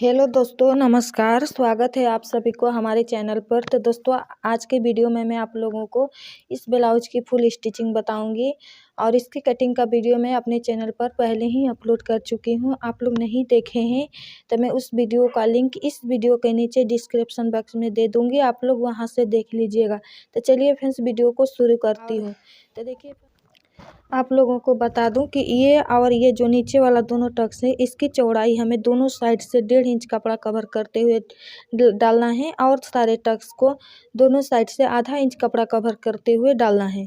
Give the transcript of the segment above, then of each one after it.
Hello दोस्तों, नमस्कार। स्वागत है आप सभी को हमारे चैनल पर। तो दोस्तों, आज के वीडियो में मैं आप लोगों को इस ब्लाउज की फुल स्टिचिंग बताऊंगी और इसकी कटिंग का वीडियो मैं अपने चैनल पर पहले ही अपलोड कर चुकी हूं। आप लोग नहीं देखे हैं तो मैं उस वीडियो का लिंक इस वीडियो के नीचे डिस्क्रिप्शन बॉक्स में दे दूँगी, आप लोग वहां से देख लीजिएगा। तो चलिए फ्रेंड्स, वीडियो को शुरू करती हूँ। तो देखिए, आप लोगों को बता दूं कि ये जो नीचे वाला दोनों टक्स है, इसकी चौड़ाई हमें दोनों साइड से 1.5 इंच कपड़ा कवर करते हुए डालना है और सारे टक्स को दोनों साइड से आधा इंच कपड़ा कवर करते हुए डालना है।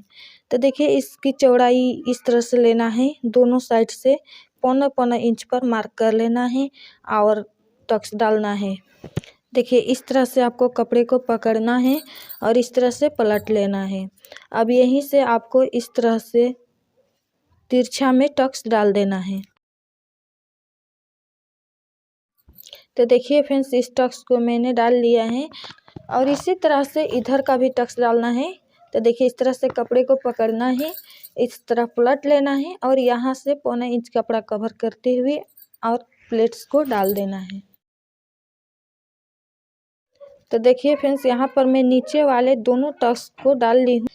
तो देखिए, इसकी चौड़ाई इस तरह से लेना है, दोनों साइड से पौना पौना इंच पर मार्क कर लेना है और टक्स डालना है। देखिए, इस तरह से आपको कपड़े को पकड़ना है और इस तरह से पलट लेना है। अब यहीं से आपको इस तरह से तिरछा में टक्स डाल देना है। तो देखिए फ्रेंड्स, इस टक्स को मैंने डाल लिया है और इसी तरह से इधर का भी टक्स डालना है। तो देखिए, इस तरह से कपड़े को पकड़ना है, इस तरह पलट लेना है और यहाँ से पौना इंच कपड़ा कवर करते हुए और प्लेट्स को डाल देना है। तो देखिए फ्रेंड्स, यहाँ पर मैं नीचे वाले दोनों टक्स को डाल ली हूँ।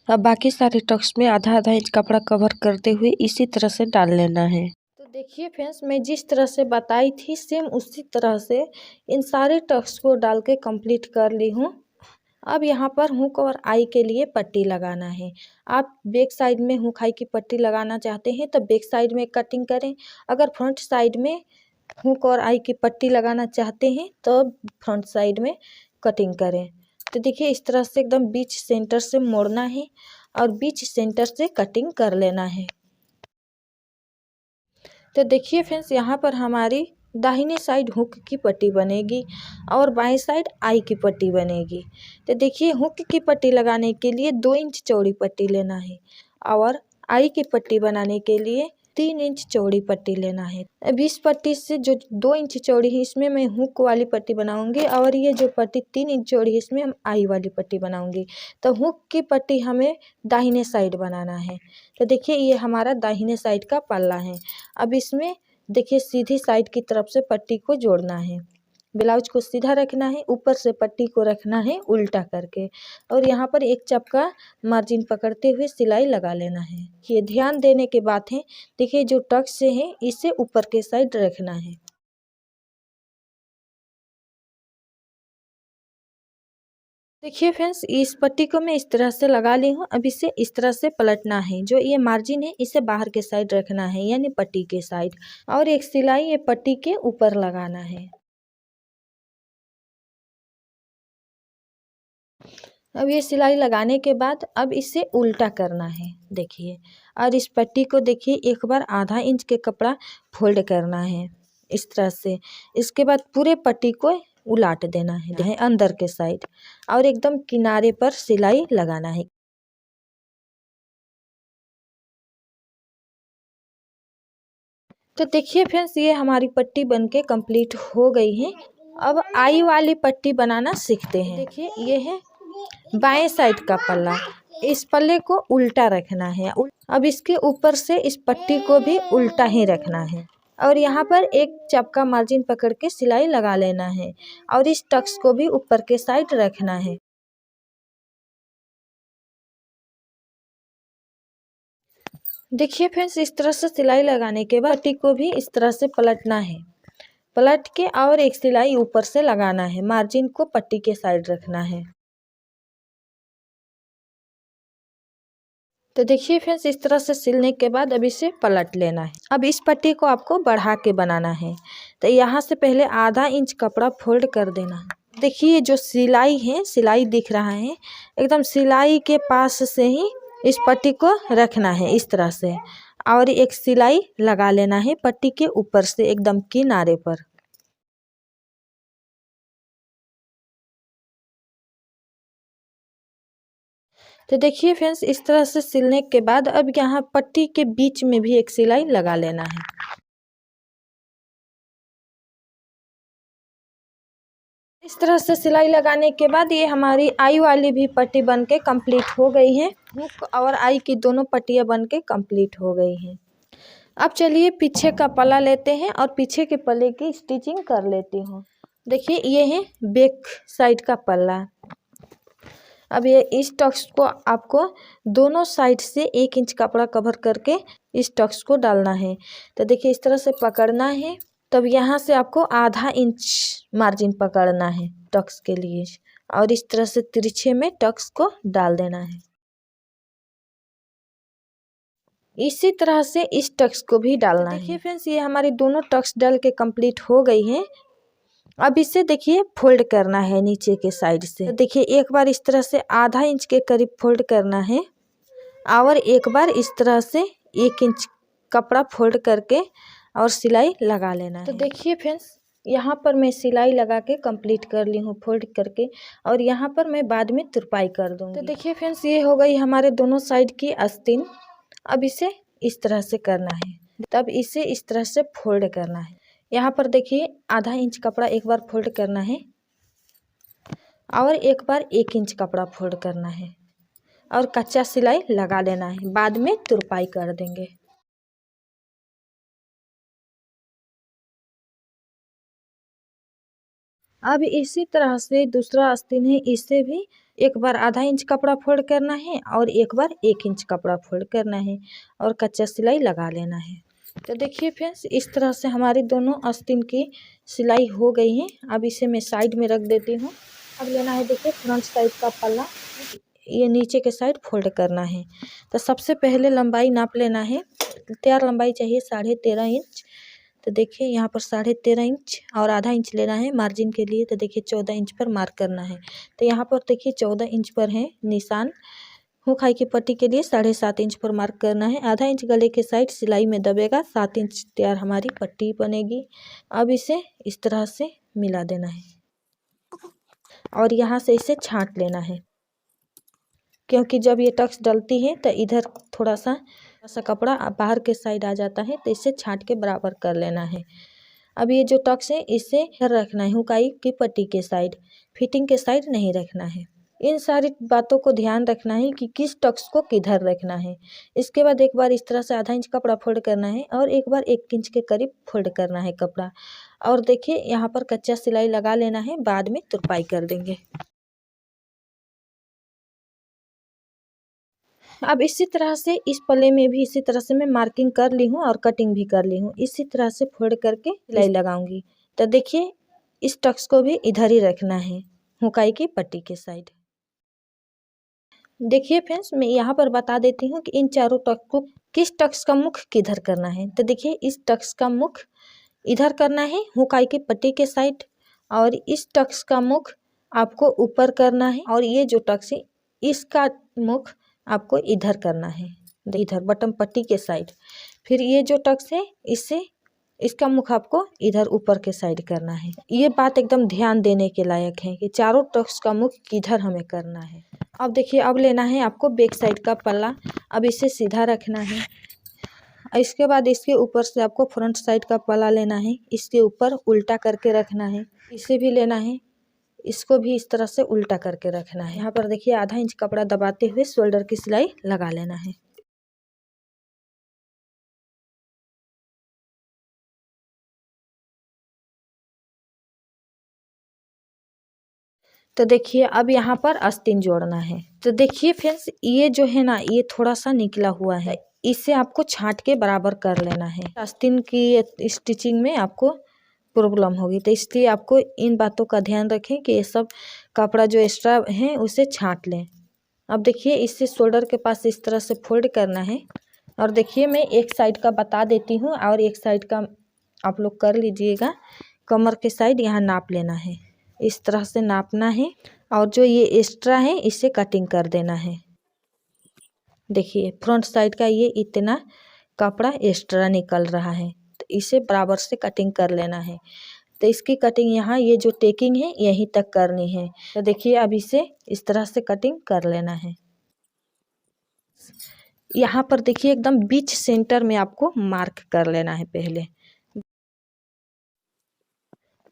अब बाकी सारे टक्स में आधा आधा इंच कपड़ा कवर करते हुए इसी तरह से डाल लेना है। तो देखिए फ्रेंड्स, मैं जिस तरह से बताई थी सेम उसी तरह से इन सारे टक्स को डाल के कंप्लीट कर ली हूँ। अब यहाँ पर हुक और आई के लिए पट्टी लगाना है। आप बैक साइड में हुक आई की पट्टी लगाना चाहते हैं तो बैक साइड में कटिंग करें। अगर फ्रंट साइड में हुक और आई की पट्टी लगाना चाहते हैं तो फ्रंट साइड में कटिंग करें। तो देखिए, इस तरह से एकदम बीच सेंटर से मोड़ना है और बीच सेंटर से कटिंग कर लेना है। तो देखिए फ्रेंड्स, यहाँ पर हमारी दाहिने साइड हुक की पट्टी बनेगी और बाएं साइड आई की पट्टी बनेगी। तो देखिए, हुक की पट्टी लगाने के लिए 2 इंच चौड़ी पट्टी लेना है और आई की पट्टी बनाने के लिए 3 इंच चौड़ी पट्टी लेना है। अब इस पट्टी से जो 2 इंच चौड़ी है, इसमें मैं हुक वाली पट्टी बनाऊंगी और ये जो पट्टी 3 इंच चौड़ी है, इसमें हम आई वाली पट्टी बनाऊंगी। तो हुक की पट्टी हमें दाहिने साइड बनाना है। तो देखिए, ये हमारा दाहिने साइड का पल्ला है। अब इसमें देखिए, सीधी साइड की तरफ से पट्टी को जोड़ना है। ब्लाउज को सीधा रखना है, ऊपर से पट्टी को रखना है उल्टा करके और यहाँ पर एक चपका मार्जिन पकड़ते हुए सिलाई लगा लेना है। ये ध्यान देने की बात है। देखिए, जो टक्स से है इसे ऊपर के साइड रखना है। देखिए फ्रेंड्स, इस पट्टी को मैं इस तरह से लगा ली हूँ। अब इसे इस तरह से पलटना है। जो ये मार्जिन है इसे बाहर के साइड रखना है, यानी पट्टी के साइड, और एक सिलाई ये पट्टी के ऊपर लगाना है। अब ये सिलाई लगाने के बाद अब इसे उल्टा करना है। देखिए, और इस पट्टी को देखिए एक बार आधा इंच के कपड़ा फोल्ड करना है इस तरह से। इसके बाद पूरे पट्टी को उलाट देना है अंदर के साइड और एकदम किनारे पर सिलाई लगाना है। तो देखिए फ्रेंड्स, ये हमारी पट्टी बनके कंप्लीट हो गई है। अब आई वाली पट्टी बनाना सीखते हैं। देखिए, ये है बाएं साइड का पल्ला। इस पल्ले को उल्टा रखना है। अब इसके ऊपर से इस पट्टी को भी उल्टा ही रखना है और यहाँ पर एक चपका मार्जिन पकड़ के सिलाई लगा लेना है और इस टक्स को भी ऊपर के साइड रखना है। देखिए फ्रेंड्स, इस तरह से सिलाई लगाने के बाद पट्टी को भी इस तरह से पलटना है। पलट के और एक सिलाई ऊपर से लगाना है, मार्जिन को पट्टी के साइड रखना है। तो देखिए फ्रेंड्स, इस तरह से सिलने के बाद अब इसे पलट लेना है। अब इस पट्टी को आपको बढ़ा के बनाना है। तो यहाँ से पहले आधा इंच कपड़ा फोल्ड कर देना है। देखिए, जो सिलाई है, सिलाई दिख रहा है, एकदम सिलाई के पास से ही इस पट्टी को रखना है इस तरह से और एक सिलाई लगा लेना है पट्टी के ऊपर से एकदम किनारे पर। तो देखिए फ्रेंड्स, इस तरह से सिलने के बाद अब यहाँ पट्टी के बीच में भी एक सिलाई लगा लेना है। इस तरह से सिलाई लगाने के बाद ये हमारी आई वाली भी पट्टी बनके कंप्लीट हो गई है। हुक और आई की दोनों पट्टियाँ बनके कंप्लीट हो गई हैं। अब चलिए पीछे का पल्ला लेते हैं और पीछे के पल्ले की स्टिचिंग कर लेती हूँ। देखिए ये है बैक साइड का पल्ला। अब ये इस टक्स को आपको दोनों साइड से 1 इंच कपड़ा कवर करके इस टक्स को डालना है। तो देखिए इस तरह से पकड़ना है, तब यहाँ से आपको आधा इंच मार्जिन पकड़ना है टक्स के लिए और इस तरह से तिरछे में टक्स को डाल देना है। इसी तरह से इस टक्स को भी डालना है। देखिए फ्रेंड्स ये हमारी दोनों टक्स डाल के कंप्लीट हो गई हैं। अब इसे देखिए फोल्ड करना है नीचे के साइड से। तो देखिए एक बार इस तरह से आधा इंच के करीब फोल्ड करना है और एक बार इस तरह से 1 इंच कपड़ा फोल्ड करके और सिलाई लगा लेना है। तो देखिए फ्रेंड्स यहाँ पर मैं सिलाई लगा के कंप्लीट कर ली हूँ फोल्ड करके, और यहाँ पर मैं बाद में तुरपाई कर दूँगी। तो देखिए फ्रेंड्स ये हो गई हमारे दोनों साइड की आस्तीन। अब इसे इस तरह से करना है, तब इसे इस तरह से फोल्ड करना है। यहाँ पर देखिए आधा इंच कपड़ा एक बार फोल्ड करना है और एक बार 1 इंच कपड़ा फोल्ड करना है और कच्चा सिलाई लगा लेना है, बाद में तुरपाई कर देंगे। अब इसी तरह से दूसरा आस्तीन है, इससे भी एक बार आधा इंच कपड़ा फोल्ड करना है और एक बार 1 इंच कपड़ा फोल्ड करना है और कच्चा सिलाई लगा लेना है। तो देखिए फ्रेंड्स इस तरह से हमारी दोनों आस्तीन की सिलाई हो गई है। अब इसे मैं साइड में रख देती हूँ। अब लेना है देखिए फ्रंट साइड का पल्ला, ये नीचे के साइड फोल्ड करना है। तो सबसे पहले लंबाई नाप लेना है। तैयार लंबाई चाहिए 13.5 इंच। तो देखिए यहाँ पर 13.5 इंच और आधा इंच लेना है मार्जिन के लिए। तो देखिए 14 इंच पर मार्क करना है। तो यहाँ पर देखिए 14 इंच पर है निशान। हुक खाई की पट्टी के लिए 7.5 इंच पर मार्क करना है। आधा इंच गले के साइड सिलाई में दबेगा, 7 इंच तैयार हमारी पट्टी बनेगी। अब इसे इस तरह से मिला देना है और यहाँ से इसे छांट लेना है, क्योंकि जब ये टक्स डलती है तो इधर थोड़ा सा कपड़ा बाहर के साइड आ जाता है, तो इसे छांट के बराबर कर लेना है। अब ये जो टक्स है इसे रखना है हुकाई की पट्टी के साइड, फिटिंग के साइड नहीं रखना है। इन सारी बातों को ध्यान रखना है कि किस टक्स को किधर रखना है। इसके बाद एक बार इस तरह से आधा इंच कपड़ा फोल्ड करना है और एक बार 1 इंच के करीब फोल्ड करना है कपड़ा, और देखिए यहाँ पर कच्चा सिलाई लगा लेना है, बाद में तुरपाई कर देंगे। अब इसी तरह से इस पल्ले में भी इसी तरह से मैं मार्किंग कर ली हूँ और कटिंग भी कर ली हूँ। इसी तरह से फोल्ड करके सिलाई लगाऊंगी। तो देखिए इस टक्स को भी इधर ही रखना है हुकाई की पट्टी के साइड। देखिए फ्रेंड्स मैं यहाँ पर बता देती हूँ कि इन चारों टक्स को किस टक्स का मुख किधर करना है। तो देखिए इस टक्स का मुख इधर करना है हुकाई की पट्टी के साइड, और इस टक्स का मुख आपको ऊपर करना है, और ये जो टक्स है इसका मुख आपको इधर करना है, इधर बटन पट्टी के साइड। फिर ये जो टक्स है इसका मुख आपको इधर ऊपर के साइड करना है। ये बात एकदम ध्यान देने के लायक है कि चारों टक्स का मुख किधर हमें करना है। अब देखिए अब लेना है आपको बैक साइड का पल्ला। अब इसे सीधा रखना है, इसके बाद इसके ऊपर से आपको फ्रंट साइड का पल्ला लेना है, इसके ऊपर उल्टा करके रखना है। इसे भी लेना है, इसको भी इस तरह से उल्टा करके रखना है। यहाँ पर देखिए आधा इंच कपड़ा दबाते हुए शोल्डर की सिलाई लगा लेना है। तो देखिए अब यहाँ पर आस्तीन जोड़ना है। तो देखिए फ्रेंड्स ये जो है ना ये थोड़ा सा निकला हुआ है, इसे आपको छांट के बराबर कर लेना है। आस्तीन की स्टिचिंग में आपको प्रॉब्लम होगी, तो इसलिए आपको इन बातों का ध्यान रखें कि ये सब कपड़ा जो एक्स्ट्रा है उसे छांट लें। अब देखिए इसे शोल्डर के पास इस तरह से फोल्ड करना है, और देखिए मैं एक साइड का बता देती हूँ और एक साइड का आप लोग कर लीजिएगा। कमर के साइड यहाँ नाप लेना है, इस तरह से नापना है, और जो ये एक्स्ट्रा है इसे कटिंग कर देना है। देखिए फ्रंट साइड का ये इतना कपड़ा एक्स्ट्रा निकल रहा है, तो इसे बराबर से कटिंग कर लेना है। तो इसकी कटिंग यहाँ ये जो टेकिंग है यहीं तक करनी है। तो देखिए अब इसे इस तरह से कटिंग कर लेना है। यहाँ पर देखिए एकदम बीच सेंटर में आपको मार्क कर लेना है पहले।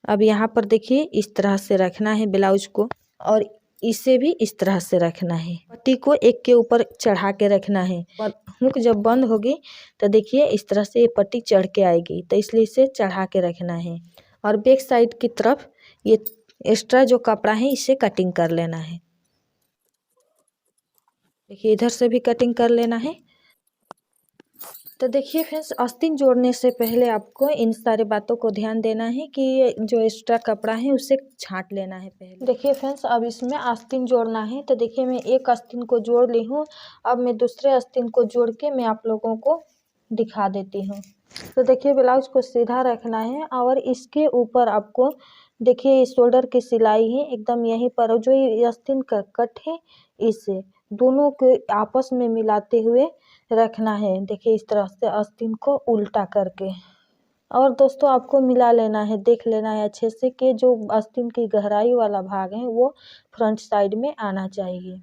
अब यहाँ पर देखिए इस तरह से रखना है ब्लाउज को, और इसे भी इस तरह से रखना है। पट्टी को एक के ऊपर चढ़ा के रखना है। हुक जब बंद होगी तो देखिए इस तरह से ये पट्टी चढ़ के आएगी, तो इसलिए इसे चढ़ा के रखना है। और बैक साइड की तरफ ये एक्स्ट्रा जो कपड़ा है इसे कटिंग कर लेना है। देखिए इधर से भी कटिंग कर लेना है। तो देखिए फ्रेंड्स, आस्तीन जोड़ने से पहले आपको इन सारी बातों को ध्यान देना है कि जो एक्स्ट्रा कपड़ा है उसे छांट लेना है पहले। देखिए फ्रेंड्स, अब इसमें आस्तीन जोड़ना है। तो देखिए मैं एक आस्तीन को जोड़ ली हूँ। अब मैं दूसरे आस्तीन को जोड़ के मैं आप लोगों को दिखा देती हूँ। तो देखिए ब्लाउज को सीधा रखना है और इसके ऊपर आपको देखिए शोल्डर की सिलाई है एकदम यहीं पर, जो ये आस्तीन का कट है इसे दोनों के आपस में मिलाते हुए रखना है। देखिए इस तरह से आस्तीन को उल्टा करके, और दोस्तों आपको मिला लेना है, देख लेना है अच्छे से कि जो आस्तीन की गहराई वाला भाग है वो फ्रंट साइड में आना चाहिए।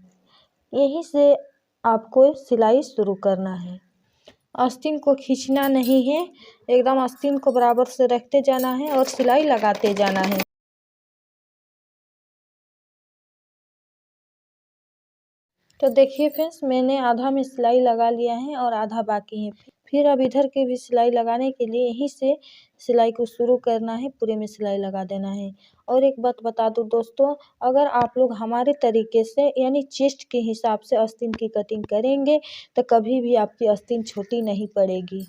यहीं से आपको सिलाई शुरू करना है। आस्तीन को खींचना नहीं है, एकदम आस्तीन को बराबर से रखते जाना है और सिलाई लगाते जाना है। तो देखिए फ्रेंड्स, मैंने आधा में सिलाई लगा लिया है और आधा बाकी है। फिर अब इधर की भी सिलाई लगाने के लिए यहीं से सिलाई को शुरू करना है, पूरे में सिलाई लगा देना है। और एक बात बता दूं दोस्तों, अगर आप लोग हमारे तरीके से यानी चेस्ट के हिसाब से आस्तीन की कटिंग करेंगे तो कभी भी आपकी आस्तीन छोटी नहीं पड़ेगी।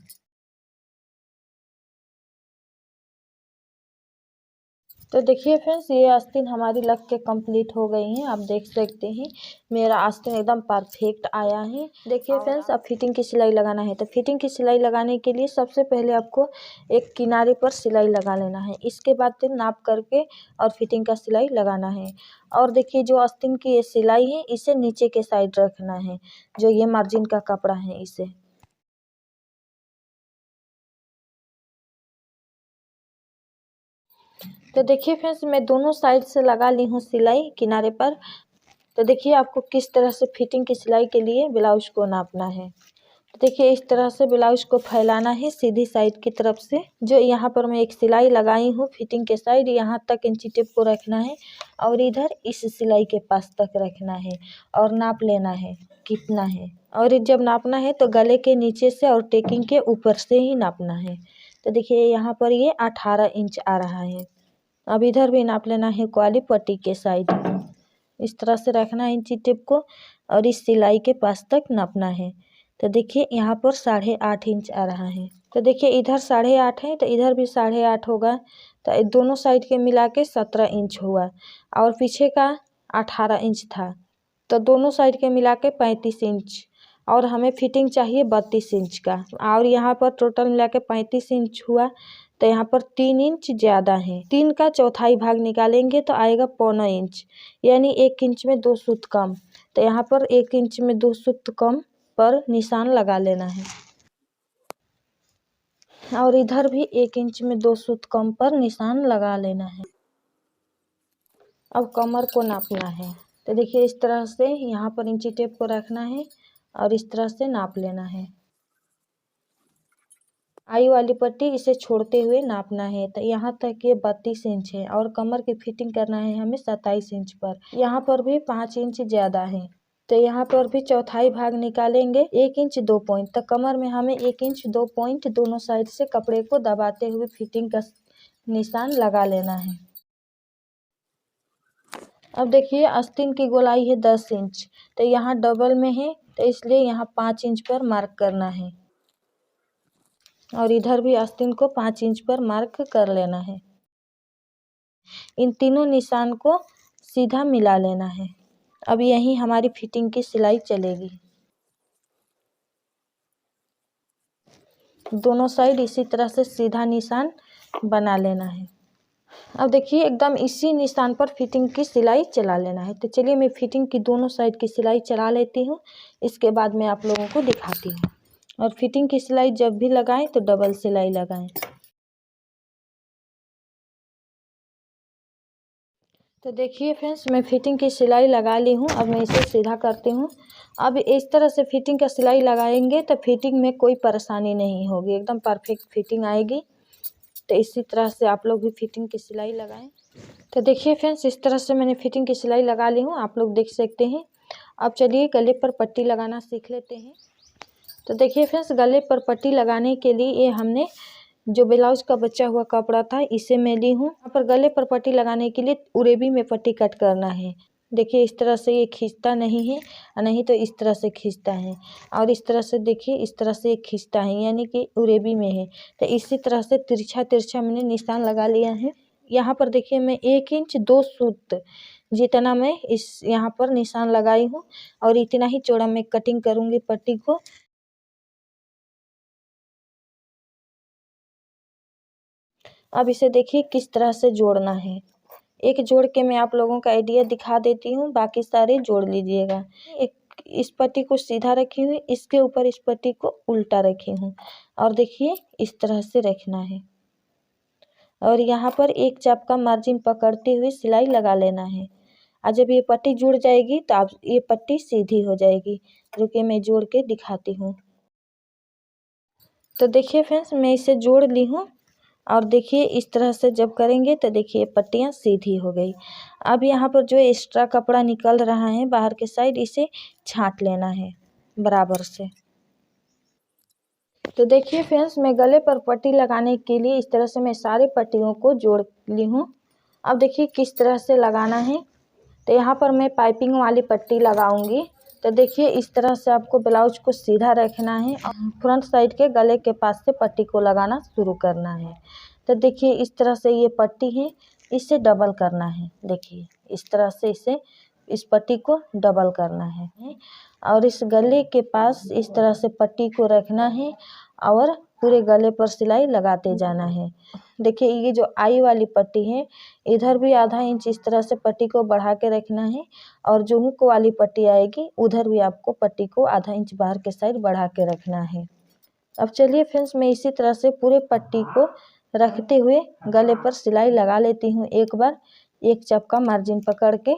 तो देखिए फ्रेंड्स, ये आस्तीन हमारी लग के कंप्लीट हो गई हैं। आप देख सकते हैं मेरा आस्तीन एकदम परफेक्ट आया है। देखिए फ्रेंड्स, अब फिटिंग की सिलाई लगाना है। तो फिटिंग की सिलाई लगाने के लिए सबसे पहले आपको एक किनारे पर सिलाई लगा लेना है। इसके बाद फिर नाप करके और फिटिंग का सिलाई लगाना है। और देखिए जो आस्तीन की ये सिलाई है इसे नीचे के साइड रखना है, जो ये मार्जिन का कपड़ा है इसे। तो देखिए फ्रेंड्स, मैं दोनों साइड से लगा ली हूँ सिलाई किनारे पर। तो देखिए आपको किस तरह से फिटिंग की सिलाई के लिए ब्लाउज को नापना है। तो देखिए इस तरह से ब्लाउज को फैलाना है सीधी साइड की तरफ से। जो यहाँ पर मैं एक सिलाई लगाई हूँ फिटिंग के साइड, यहाँ तक इंची टेप को रखना है और इधर इस सिलाई के पास तक रखना है और नाप लेना है कितना है। और जब नापना है तो गले के नीचे से और टेकिंग के ऊपर से ही नापना है। तो देखिए यहाँ पर ये 18 इंच आ रहा है। अब इधर भी नाप लेना है वाली पट्टी के साइड, इस तरह से रखना है इंची टेप को और इस सिलाई के पास तक नापना है। तो देखिए यहाँ पर 8.5 इंच आ रहा है। तो देखिए इधर 8.5 है तो इधर भी 8.5 होगा। तो दोनों साइड के मिला के 17 इंच हुआ और पीछे का 18 इंच था, तो दोनों साइड के मिला के 35 इंच। और हमें फिटिंग चाहिए 32 इंच का, और यहाँ पर टोटल मिला के 35 इंच हुआ। तो यहाँ पर 3 इंच ज़्यादा है। 3 का चौथाई भाग निकालेंगे तो आएगा 1.25 इंच, यानी 1 इंच में 2 सूत कम। तो यहाँ पर 1 इंच में 2 सूत कम पर निशान लगा लेना है और इधर भी 1 इंच में 2 सूत कम पर निशान लगा लेना है। अब कमर को नापना है। तो देखिए इस तरह से यहाँ पर इंची टेप को रखना है और इस तरह से नाप लेना है। आई वाली पट्टी इसे छोड़ते हुए नापना है। तो यहाँ तक ये 32 इंच है और कमर की फिटिंग करना है हमें 27 इंच पर। यहाँ पर भी 5 इंच ज़्यादा है, तो यहाँ पर भी चौथाई भाग निकालेंगे 1 इंच 2 पॉइंट। तो कमर में हमें 1 इंच 2 पॉइंट दोनों साइड से कपड़े को दबाते हुए फिटिंग का निशान लगा लेना है। अब देखिए आस्तीन की गोलाई है 10 इंच, तो यहाँ डबल में है तो इसलिए यहाँ 5 इंच पर मार्क करना है और इधर भी आस्तीन को 5 इंच पर मार्क कर लेना है। इन तीनों निशान को सीधा मिला लेना है। अब यही हमारी फिटिंग की सिलाई चलेगी। दोनों साइड इसी तरह से सीधा निशान बना लेना है। अब देखिए एकदम इसी निशान पर फिटिंग की सिलाई चला लेना है। तो चलिए मैं फिटिंग की दोनों साइड की सिलाई चला लेती हूँ, इसके बाद मैं आप लोगों को दिखाती हूँ। और फिटिंग की सिलाई जब भी लगाएं तो डबल सिलाई लगाएं। तो देखिए फ्रेंड्स, मैं फिटिंग की सिलाई लगा ली हूँ। अब मैं इसे सीधा करती हूँ। अब इस तरह से फिटिंग का सिलाई लगाएंगे तो फिटिंग में कोई परेशानी नहीं होगी, एकदम परफेक्ट फिटिंग आएगी। तो इसी तरह से आप लोग भी फिटिंग की सिलाई लगाएं। तो देखिए फ्रेंड्स, इस तरह से मैंने फिटिंग की सिलाई लगा ली हूँ, आप लोग देख सकते हैं। अब चलिए गले पर पट्टी लगाना सीख लेते हैं। तो देखिए फ्रेंड्स, गले पर पट्टी लगाने के लिए ये हमने जो ब्लाउज का बचा हुआ कपड़ा था इसे मैं ली हूँ। यहाँ पर गले पर पट्टी लगाने के लिए उरेबी में पट्टी कट करना है। देखिए इस तरह से ये खींचता नहीं है, नहीं तो इस तरह से खींचता है, और इस तरह से देखिए इस तरह से खींचता है, यानी कि उरेबी में है। तो इसी तरह से तिरछा तिरछा मैंने निशान लगा लिया है। यहाँ पर देखिए मैं 1 इंच 2 सूत जितना मैं इस यहाँ पर निशान लगाई हूँ, और इतना ही चौड़ा मैं कटिंग करूँगी पट्टी को। अब इसे देखिए किस तरह से जोड़ना है। एक जोड़ के मैं आप लोगों का आइडिया दिखा देती हूँ, बाकी सारे जोड़ लीजिएगा। एक इस पट्टी को सीधा रखी हुई, इसके ऊपर इस पट्टी को उल्टा रखी हूँ, और देखिए इस तरह से रखना है। और यहाँ पर एक चाप का मार्जिन पकड़ते हुए सिलाई लगा लेना है। और जब ये पट्टी जुड़ जाएगी तो आप ये पट्टी सीधी हो जाएगी। रुकिए मैं जोड़ के दिखाती हूँ। तो देखिए फ्रेंड्स, मैं इसे जोड़ ली हूँ, और देखिए इस तरह से जब करेंगे तो देखिए पट्टियाँ सीधी हो गई। अब यहाँ पर जो एक्स्ट्रा कपड़ा निकल रहा है बाहर के साइड, इसे छांट लेना है बराबर से। तो देखिए फ्रेंड्स, मैं गले पर पट्टी लगाने के लिए इस तरह से मैं सारे पट्टियों को जोड़ ली हूँ। अब देखिए किस तरह से लगाना है। तो यहाँ पर मैं पाइपिंग वाली पट्टी लगाऊंगी। तो देखिए इस तरह से आपको ब्लाउज को सीधा रखना है और फ्रंट साइड के गले के पास से पट्टी को लगाना शुरू करना है। तो देखिए इस तरह से ये पट्टी है, इसे डबल करना है। देखिए इस तरह से इस पट्टी को डबल करना है, और इस गले के पास इस तरह से पट्टी को रखना है और पूरे गले पर सिलाई लगाते जाना है। देखिए ये जो आई वाली पट्टी है, इधर भी आधा इंच इस तरह से पट्टी को बढ़ा के रखना है, और जो हुक वाली पट्टी आएगी उधर भी आपको पट्टी को आधा इंच बाहर के साइड बढ़ा के रखना है। अब चलिए फ्रेंड्स, मैं इसी तरह से पूरे पट्टी को रखते हुए गले पर सिलाई लगा लेती हूँ एक बार, एक चाप का मार्जिन पकड़ के।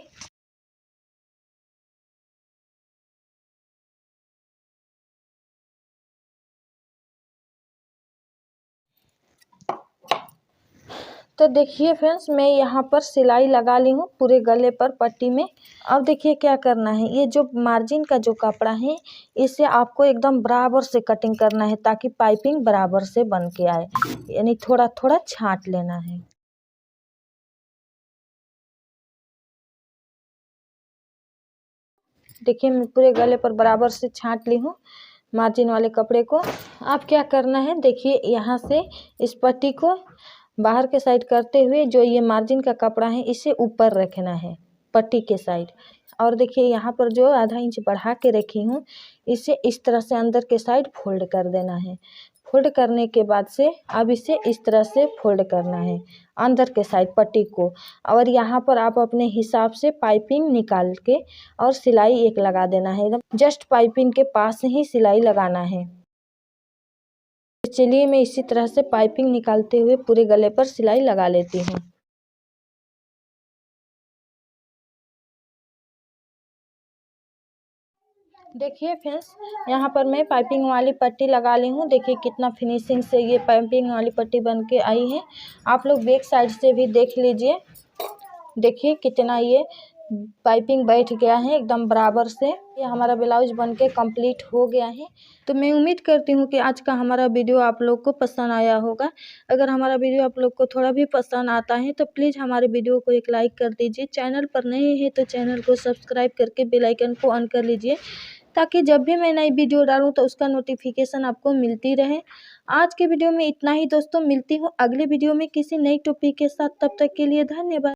तो देखिए फ्रेंड्स, मैं यहाँ पर सिलाई लगा ली हूँ पूरे गले पर पट्टी में। अब देखिए क्या करना है, ये जो मार्जिन का जो कपड़ा है इसे आपको एकदम बराबर से कटिंग करना है, ताकि पाइपिंग बराबर से बन के आए, यानी थोड़ा थोड़ा छांट लेना है। देखिए मैं पूरे गले पर बराबर से छांट ली हूँ मार्जिन वाले कपड़े को। अब क्या करना है, देखिए यहाँ से इस पट्टी को बाहर के साइड करते हुए जो ये मार्जिन का कपड़ा है इसे ऊपर रखना है पट्टी के साइड, और देखिए यहाँ पर जो आधा इंच बढ़ा के रखी हूँ इसे इस तरह से अंदर के साइड फोल्ड कर देना है। फोल्ड करने के बाद से अब इसे इस तरह से फोल्ड करना है अंदर के साइड पट्टी को, और यहाँ पर आप अपने हिसाब से पाइपिंग निकाल के और सिलाई एक लगा देना है। एकदम जस्ट पाइपिंग के पास ही सिलाई लगाना है। चलिए मैं इसी तरह से पाइपिंग निकालते हुए पूरे गले पर सिलाई लगा लेती हूँ। देखिए फ्रेंड्स, यहाँ पर मैं पाइपिंग वाली पट्टी लगा ली हूँ। देखिए कितना फिनिशिंग से ये पाइपिंग वाली पट्टी बन के आई है। आप लोग बैक साइड से भी देख लीजिए। देखिए कितना ये पाइपिंग बैठ गया है एकदम बराबर से। ये हमारा ब्लाउज बन के कम्प्लीट हो गया है। तो मैं उम्मीद करती हूँ कि आज का हमारा वीडियो आप लोग को पसंद आया होगा। अगर हमारा वीडियो आप लोग को थोड़ा भी पसंद आता है तो प्लीज़ हमारे वीडियो को एक लाइक कर दीजिए। चैनल पर नए हैं तो चैनल को सब्सक्राइब करके बेल आइकन को ऑन कर लीजिए, ताकि जब भी मैं नई वीडियो डालूँ तो उसका नोटिफिकेशन आपको मिलती रहे। आज के वीडियो में इतना ही दोस्तों, मिलती हूँ अगले वीडियो में किसी नई टॉपिक के साथ। तब तक के लिए धन्यवाद।